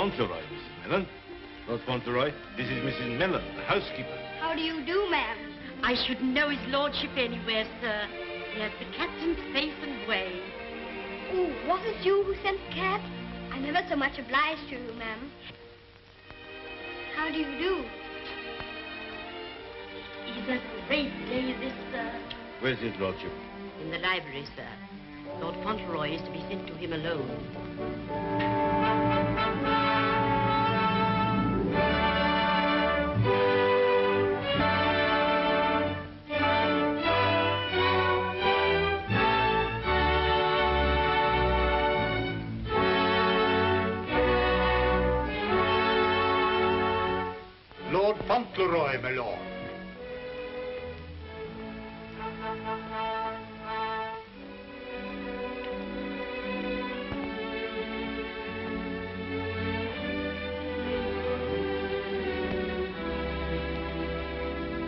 Fauntleroy, Mrs. Mellon. Lord Fauntleroy, this is Mrs. Mellon, the housekeeper. How do you do, ma'am? I should know his lordship anywhere, sir. He has the captain's face and way. Oh, was it you who sent the cat? I'm ever so much obliged to you, ma'am. How do you do? He's a great lady, sir. Where's his lordship? In the library, sir. Lord Fauntleroy is to be sent to him alone. Lord Fauntleroy, my lord.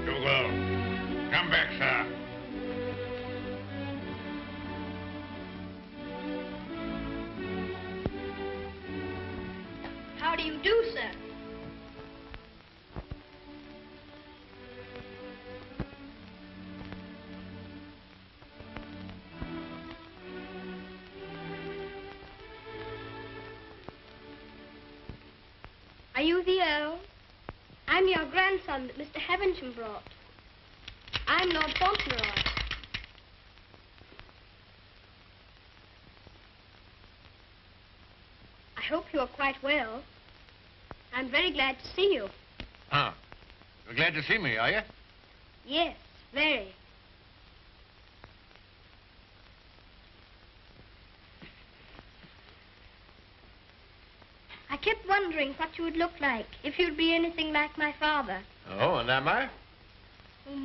Dougal, come back, sir. How do you do, sir? Are you the Earl? I'm your grandson that Mr. Havisham brought. I'm Lord Fauntleroy. I hope you are quite well. I'm very glad to see you. Ah, you're glad to see me, are you? Yes, very. I kept wondering what you would look like if you'd be anything like my father. Oh, and am I?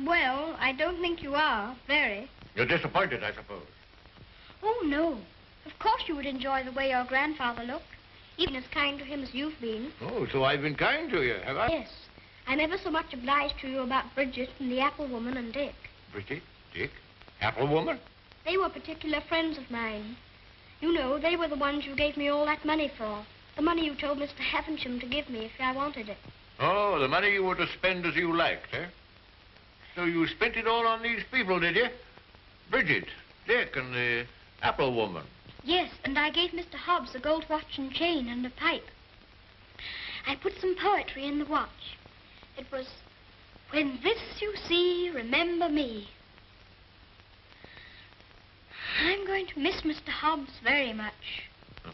Well, I don't think you are, very. You're disappointed, I suppose. Oh, no. Of course you would enjoy the way your grandfather looked, even as kind to him as you've been. Oh, so I've been kind to you, have I? Yes. I'm ever so much obliged to you about Bridget and the apple woman and Dick. Bridget, Dick, apple woman? They were particular friends of mine. You know, they were the ones you gave me all that money for. The money you told Mr. Havisham to give me if I wanted it. Oh, the money you were to spend as you liked, eh? So you spent it all on these people, did you? Bridget, Dick, and the apple woman. Yes, and I gave Mr. Hobbs a gold watch and chain and a pipe. I put some poetry in the watch. It was, "When this you see, remember me." I'm going to miss Mr. Hobbs very much.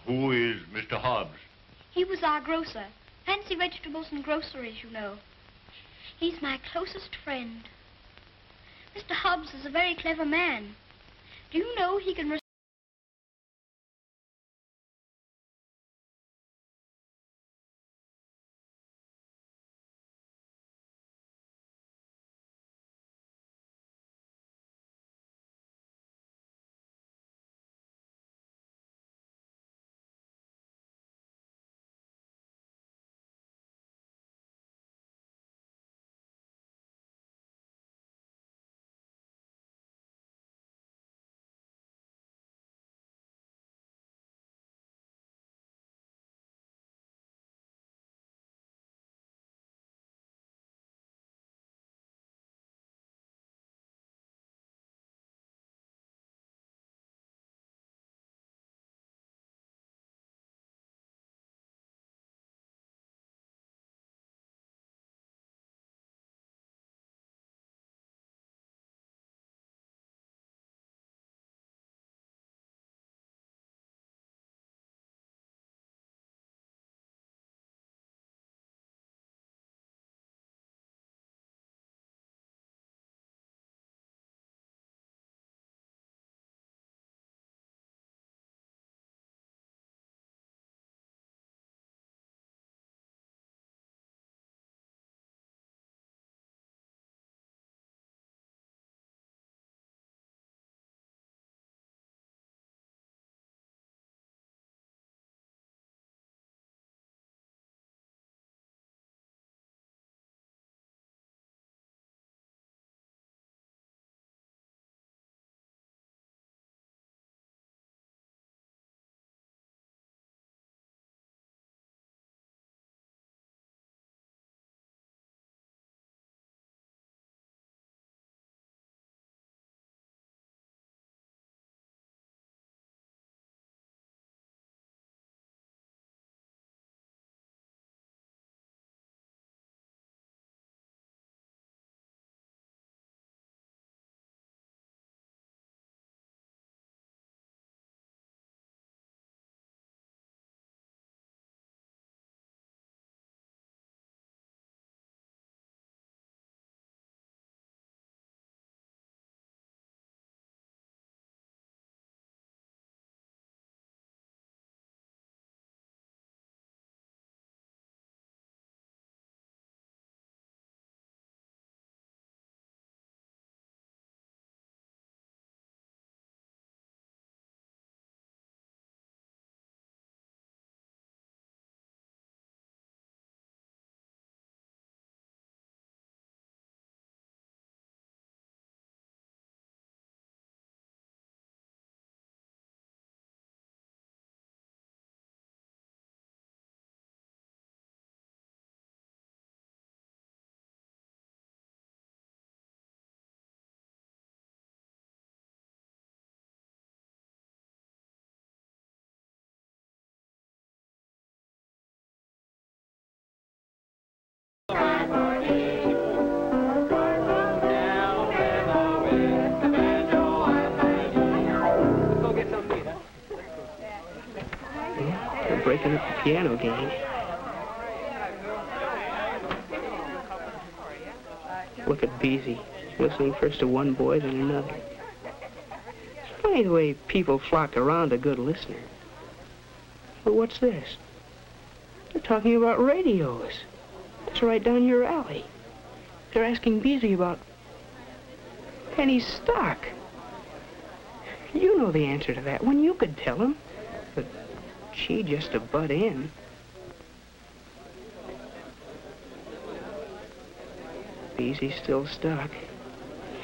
Who is Mr. Hobbs? He was our grocer. Fancy vegetables and groceries, you know. He's my closest friend. Mr. Hobbs is a very clever man. Do you know he can at the piano game. Look at Beezy, listening first to one boy, then another. It's funny the way people flock around a good listener. But what's this? They're talking about radios. That's right down your alley. They're asking Beezy about penny stock. You know the answer to that one. You could tell him. But she just to butt in. Beezy's still stuck.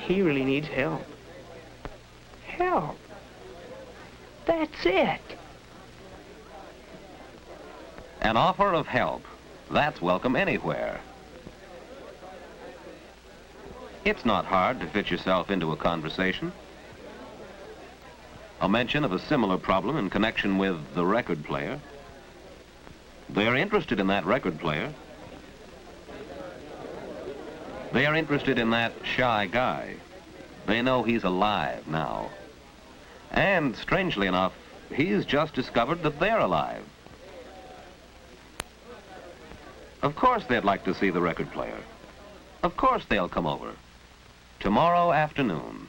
He really needs help. Help. That's it. An offer of help. That's welcome anywhere. It's not hard to fit yourself into a conversation. A mention of a similar problem in connection with the record player. They're interested in that record player. They are interested in that shy guy. They know he's alive now. And, strangely enough, he's just discovered that they're alive. Of course they'd like to see the record player. Of course they'll come over. Tomorrow afternoon.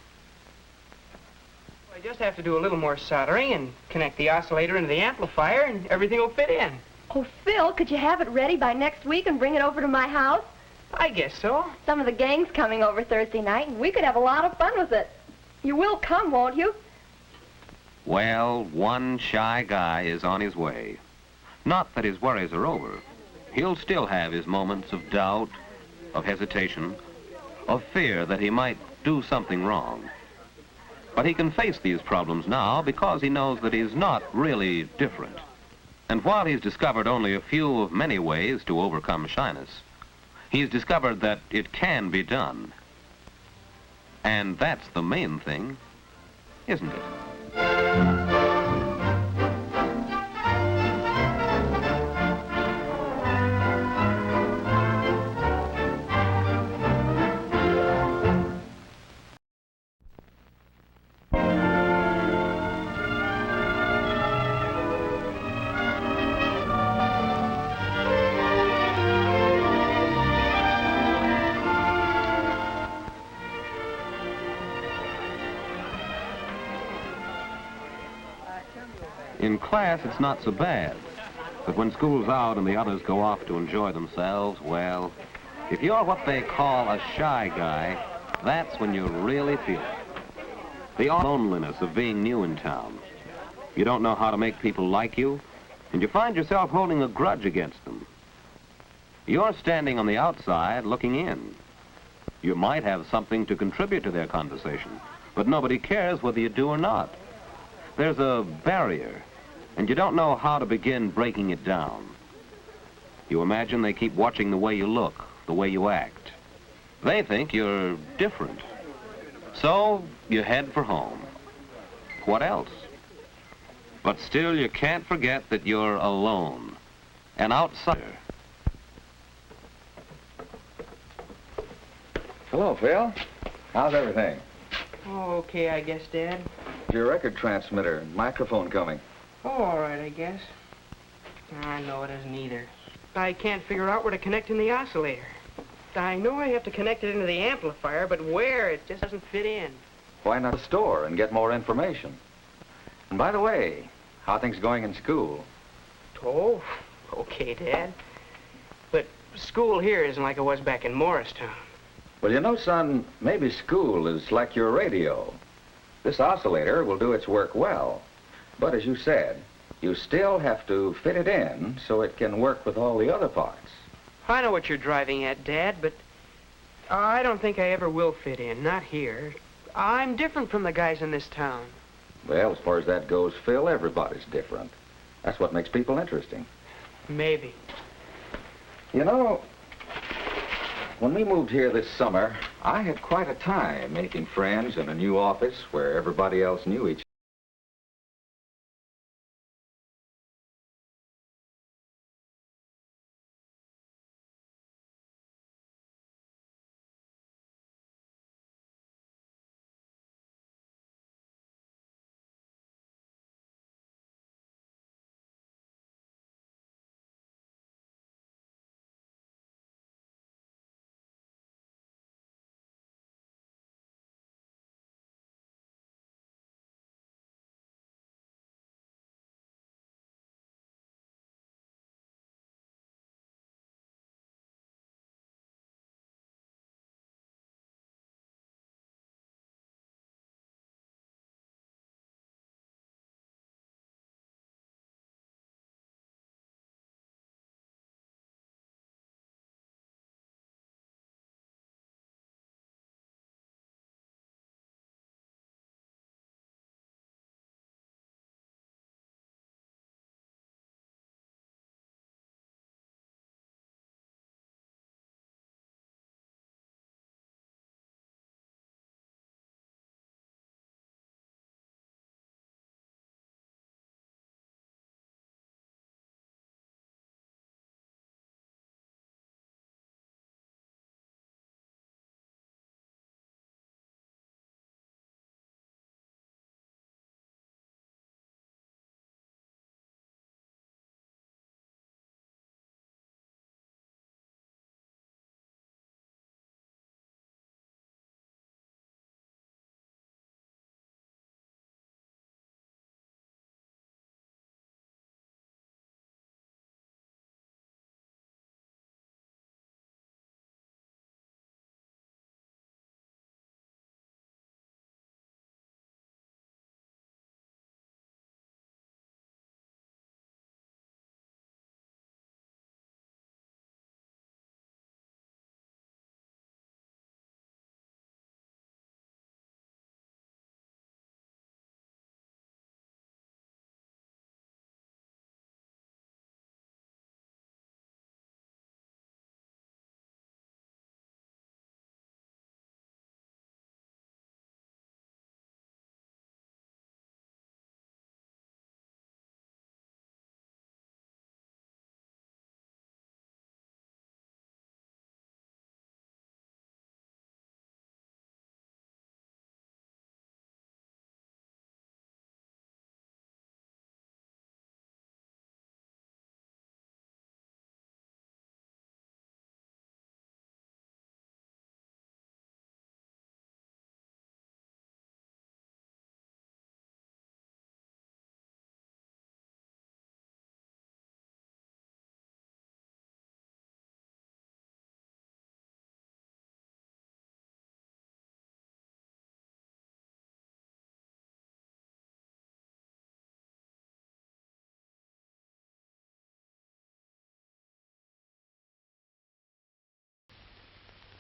I just have to do a little more soldering and connect the oscillator into the amplifier and everything will fit in. Oh, Phil, could you have it ready by next week and bring it over to my house? I guess so. Some of the gang's coming over Thursday night, and we could have a lot of fun with it. You will come, won't you? Well, one shy guy is on his way. Not that his worries are over. He'll still have his moments of doubt, of hesitation, of fear that he might do something wrong. But he can face these problems now because he knows that he's not really different. And while he's discovered only a few of many ways to overcome shyness, he's discovered that it can be done. And that's the main thing, isn't it? In class, it's not so bad. But when school's out and the others go off to enjoy themselves, well, if you're what they call a shy guy, that's when you really feel it. The loneliness of being new in town. You don't know how to make people like you, and you find yourself holding a grudge against them. You're standing on the outside looking in. You might have something to contribute to their conversation, but nobody cares whether you do or not. There's a barrier, and you don't know how to begin breaking it down. You imagine they keep watching the way you look, the way you act. They think you're different. So you head for home. What else? But still, you can't forget that you're alone, an outsider. Hello, Phil. How's everything? Oh, okay, I guess, Dad. Your record transmitter and microphone coming. Oh, all right, I guess. I know it isn't either. I can't figure out where to connect in the oscillator. I know I have to connect it into the amplifier, but where? It just doesn't fit in. Why not the store and get more information? And by the way, how are things going in school? Oh, okay, Dad. But school here isn't like it was back in Morristown. Well, you know, son, maybe school is like your radio. This oscillator will do its work well. But as you said, you still have to fit it in so it can work with all the other parts. I know what you're driving at, Dad, but I don't think I ever will fit in, not here. I'm different from the guys in this town. Well, as far as that goes, Phil, everybody's different. That's what makes people interesting. Maybe. You know, when we moved here this summer, I had quite a time making friends in a new office where everybody else knew each other.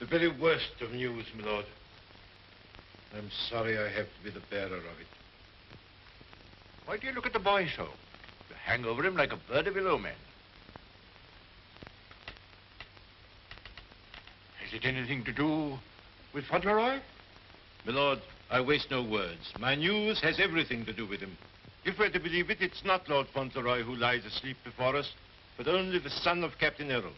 The very worst of news, my lord. I'm sorry I have to be the bearer of it. Why do you look at the boy so? You hang over him like a bird of ill omen. Has it anything to do with Fauntleroy? My lord, I waste no words. My news has everything to do with him. If we're to believe it, it's not Lord Fauntleroy who lies asleep before us, but only the son of Captain Errol.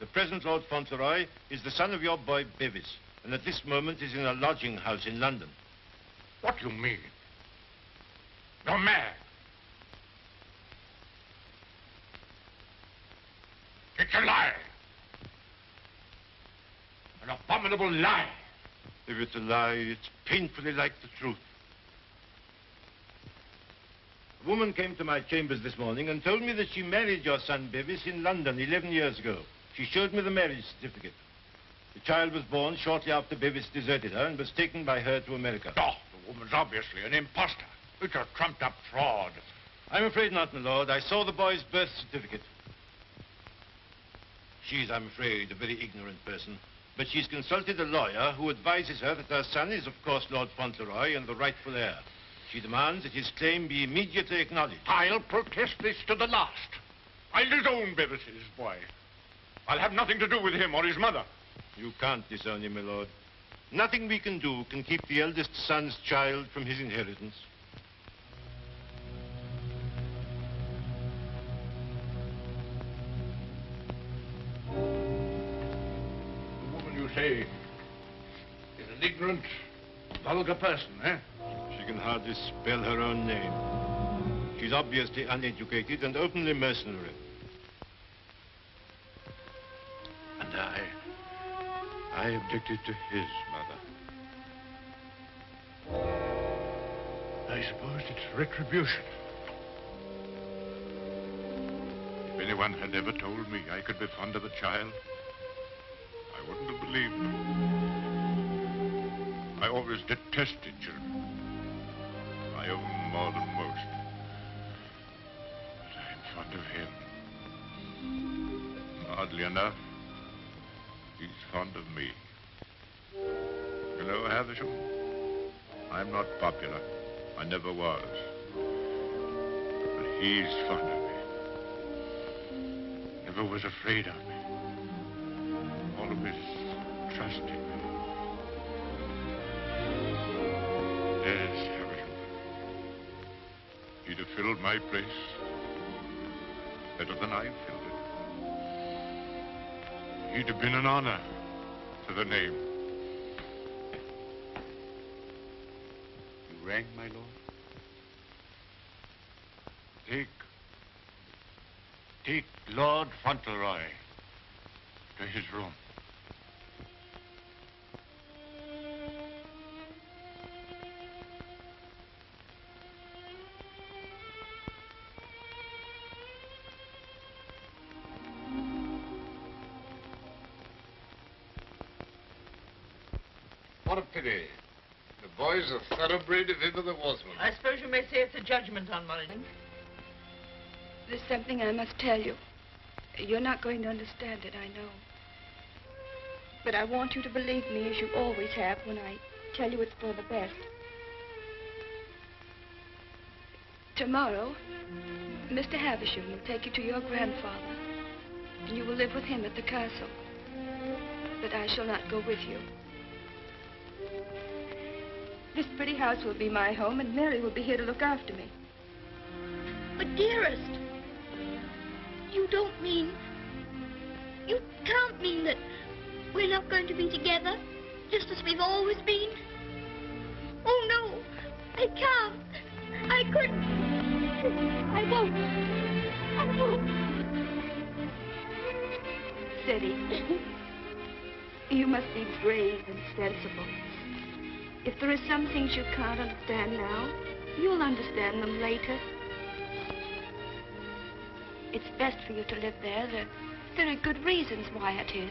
The present Lord Fauntleroy is the son of your boy Bevis, and at this moment is in a lodging house in London. What do you mean? You're mad. It's a lie. An abominable lie. If it's a lie, it's painfully like the truth. A woman came to my chambers this morning and told me that she married your son Bevis in London 11 years ago. She showed me the marriage certificate. The child was born shortly after Bevis deserted her and was taken by her to America. Oh, the woman's obviously an imposter. It's a trumped-up fraud. I'm afraid not, my lord. I saw the boy's birth certificate. She's, I'm afraid, a very ignorant person. But she's consulted a lawyer who advises her that her son is, of course, Lord Fauntleroy and the rightful heir. She demands that his claim be immediately acknowledged. I'll protest this to the last. I'll disown Bevis's boy. I'll have nothing to do with him or his mother. You can't disown him, my lord. Nothing we can do can keep the eldest son's child from his inheritance. The woman you say is an ignorant, vulgar person, eh? She can hardly spell her own name. She's obviously uneducated and openly mercenary. And I objected to his mother. I suppose it's retribution. If anyone had ever told me I could be fond of a child, I wouldn't have believed them. I always detested children. I owe them more than most. But I'm fond of him. Oddly enough, he's fond of me. You know, Havisham, I'm not popular. I never was. But he's fond of me. Never was afraid of me. Always trusted me. There's Havisham. He'd have filled my place better than I filled it. He'd have been an honor to the name. You rang, my lord? Take Lord Fauntleroy to his room. What a pity. The boy's a thoroughbred if ever there was one. I suppose you may say it's a judgment on Mulligan. There's something I must tell you. You're not going to understand it, I know. But I want you to believe me as you always have when I tell you it's for the best. Tomorrow, Mr. Havisham will take you to your grandfather, and you will live with him at the castle. But I shall not go with you. This pretty house will be my home, and Mary will be here to look after me. But dearest, you don't mean... You can't mean that we're not going to be together, just as we've always been. Oh, no, I can't. I couldn't. I won't. I won't. Steady. You must be brave and sensible. If there are some things you can't understand now, you'll understand them later. It's best for you to live there. There are good reasons why it is.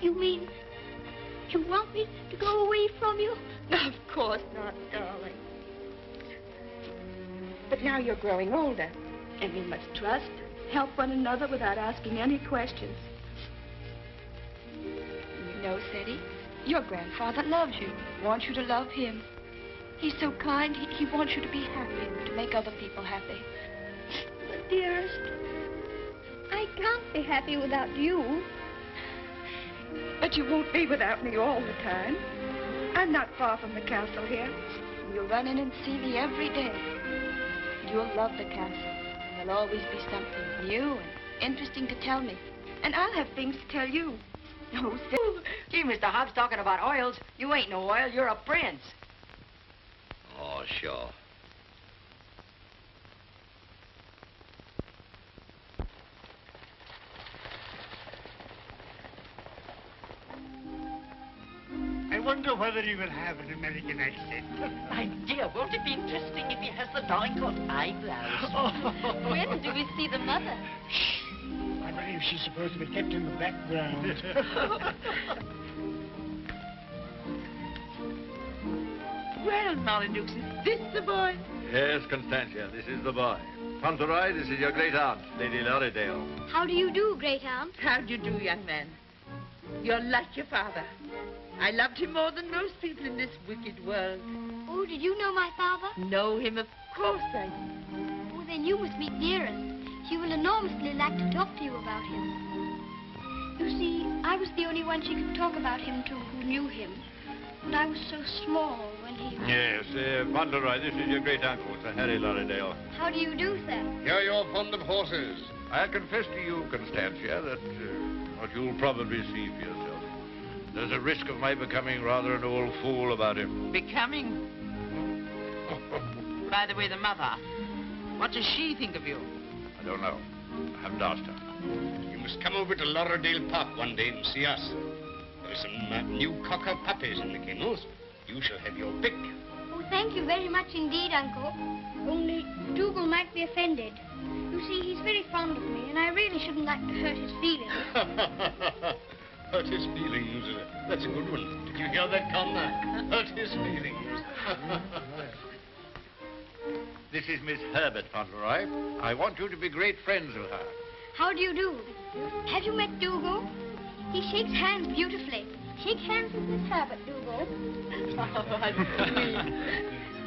You mean you want me to go away from you? Of course not, darling. But now you're growing older, and we must trust, help one another without asking any questions. You know, Sadie, your grandfather loves you, wants you to love him. He's so kind, he wants you to be happy, to make other people happy. But, dearest, I can't be happy without you. But you won't be without me all the time. I'm not far from the castle here. You'll run in and see me every day. You'll love the castle. There'll always be something new and interesting to tell me. And I'll have things to tell you. Oh, Gee, Mr. Hobbs, talking about oils, you ain't no oil, you're a prince. Oh, sure. I wonder whether he will have an American accent. My dear, won't it be interesting if he has the Dorincourt eyebrows? When do we see the mother? I believe she's supposed to be kept in the background. Well, Marmaduke, is this the boy? Yes, Constantia, this is the boy. Fauntleroy, this is your great aunt, Lady Lorridaile. How do you do, great aunt? How do you do, young man? You're like your father. I loved him more than most people in this wicked world. Oh, did you know my father? Know him? Of course I do. Oh, then you must meet Dearest. She will enormously like to talk to you about him. You see, I was the only one she could talk about him to who knew him. And I was so small when he... Yes, Fauntleroy, this is your great-uncle, Sir Harry Lorridaile. How do you do, sir? Here you're fond of horses. I'll confess to you, Constantia, that what you'll probably see for yourself. There's a risk of my becoming rather an old fool about him. Becoming? By the way, the mother, what does she think of you? I don't know. I haven't asked her. You must come over to Lorridaile Park one day and see us. There are some new cocker puppies in the kennels. You shall have your pick. Oh, thank you very much indeed, Uncle. Only Dougal might be offended. You see, he's very fond of me, and I really shouldn't like to hurt his feelings. Hurt his feelings. That's a good one. Did you hear that, Connor? Hurt his feelings. This is Miss Herbert Fauntleroy. I want you to be great friends with her. How do you do? Have you met Dougal? He shakes hands beautifully. Shake hands with Miss Herbert, Dougal.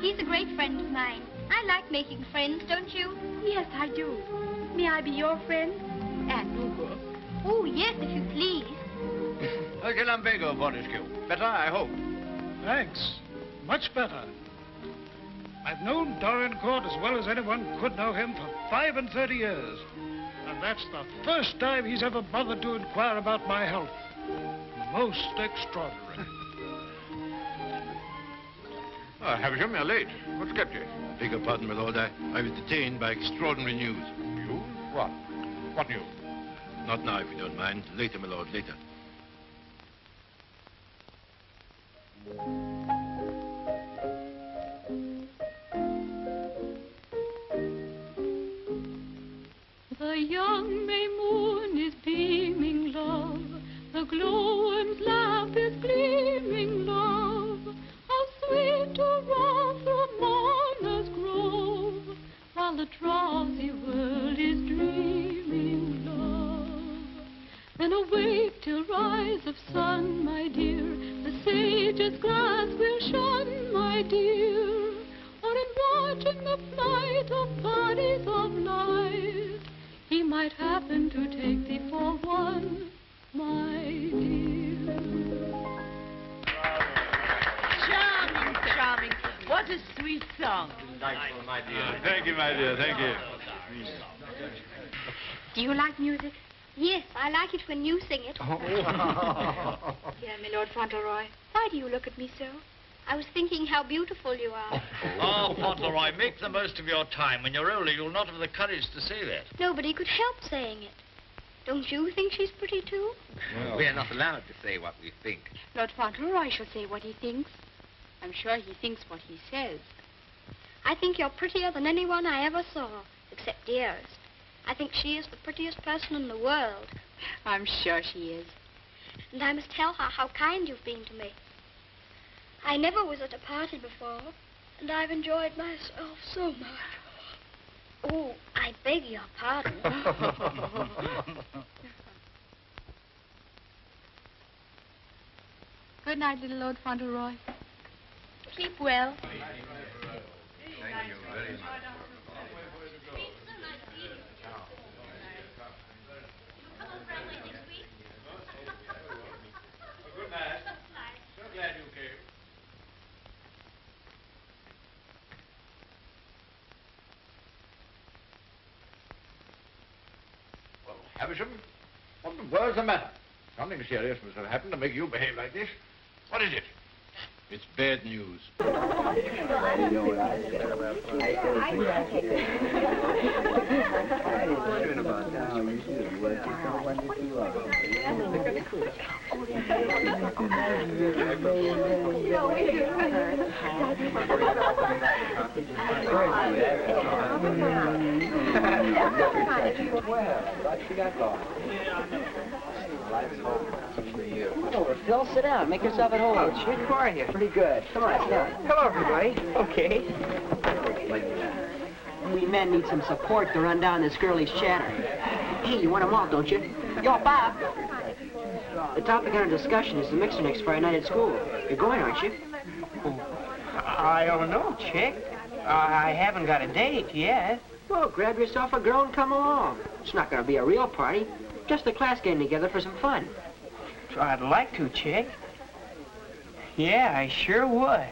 He's a great friend of mine. I like making friends, don't you? Yes, I do. May I be your friend? And Dougal? Oh, yes, if you please. Okay, Lumbago, Fortescue. Better, I hope. Thanks. Much better. I've known Dorincourt as well as anyone could know him for 35 years. And that's the first time he's ever bothered to inquire about my health. Most extraordinary. Oh, Havisham, you're late. What's kept you? Beg your pardon, my lord. I was detained by extraordinary news. News? What? What news? Not now, if you don't mind. Later, my lord, later. The young May moon is beaming, love. The glowworm's laugh is gleaming, love. How sweet to roam through Mona's grove, while the drowsy world is dreaming, love. Then awake till rise of sun, my dear. The sage's glass will shun, my dear. Or in watching the flight of bodies of light, he might happen to take thee for one, my dear. Charming, charming. What a sweet song. Delightful, my dear. Thank you, my dear. Thank you. Do you like music? Yes, I like it when you sing it. Dear my Lord Fauntleroy, why do you look at me so? I was thinking how beautiful you are. Oh, Fauntleroy, make the most of your time. When you're older, you'll not have the courage to say that. Nobody could help saying it. Don't you think she's pretty, too? Well, we're not allowed to say what we think. Lord Fauntleroy shall say what he thinks. I'm sure he thinks what he says. I think you're prettier than anyone I ever saw, except Dearest. I think she is the prettiest person in the world. I'm sure she is. And I must tell her how kind you've been to me. I never was at a party before, and I've enjoyed myself so much. Oh, I beg your pardon. night, little Lord Fauntleroy. Keep well. Thank you very much. Good night. So glad you came. Well, Havisham, what the world's the matter? Something serious must have happened to make you behave like this. What is it? It's bad news. Come over, Phil. Sit down. Make yourself at home. Oh, Chick, how are you? Pretty good. Come on, sit down. Hello, everybody. Okay. We men need some support to run down this girlie's chatter. Hey, you want them all, don't you? Yo, Bob. The topic under discussion is the mixer next Friday night at school. You're going, aren't you? I don't know, Chick. I haven't got a date yet. Well, grab yourself a girl and come along. It's not going to be a real party. Just the class getting together for some fun. I'd like to, Chick. Yeah, I sure would.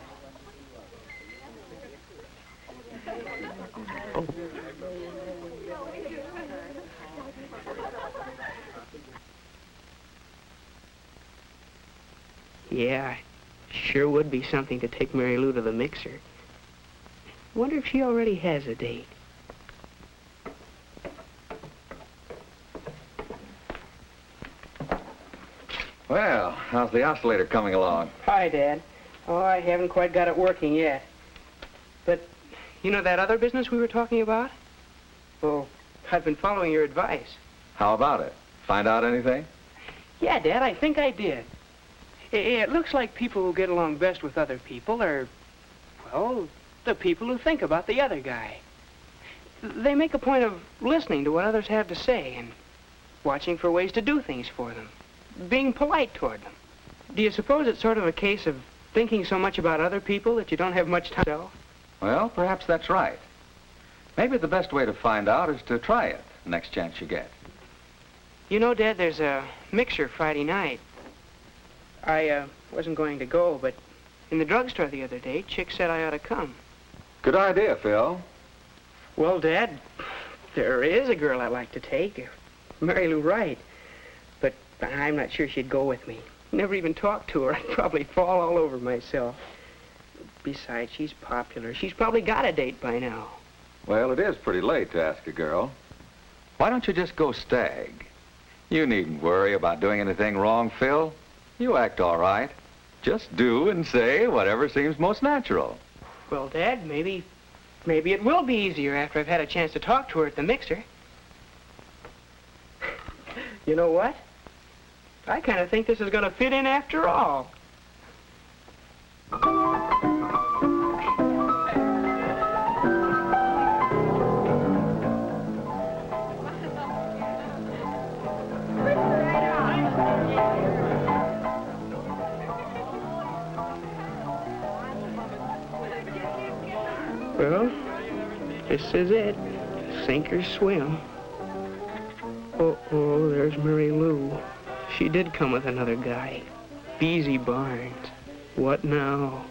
Yeah, sure would be something to take Mary Lou to the mixer. Wonder if she already has a date. Well, how's the oscillator coming along? Hi, Dad. Oh, I haven't quite got it working yet. But, you know that other business we were talking about? Well, I've been following your advice. How about it? Find out anything? Yeah, Dad, I think I did. It looks like people who get along best with other people are, well, the people who think about the other guy. They make a point of listening to what others have to say and watching for ways to do things for them, being polite toward them. Do you suppose it's sort of a case of thinking so much about other people that you don't have much time to yourself? Well, perhaps that's right. Maybe the best way to find out is to try it next chance you get. You know, Dad, there's a mixer Friday night. I wasn't going to go, but in the drugstore the other day, Chick said I ought to come. Good idea, Phil. Well, Dad, there is a girl I'd like to take, Mary Lou Wright. But I'm not sure she'd go with me. Never even talked to her. I'd probably fall all over myself. Besides, she's popular. She's probably got a date by now. Well, it is pretty late to ask a girl. Why don't you just go stag? You needn't worry about doing anything wrong, Phil. You act all right. Just do and say whatever seems most natural. Well, Dad, maybe it will be easier after I've had a chance to talk to her at the mixer. You know what? I kind of think this is going to fit in after all. Well, this is it. Sink or swim. Oh, there's Mary Lou. She did come with another guy. Beezy Barnes. What now?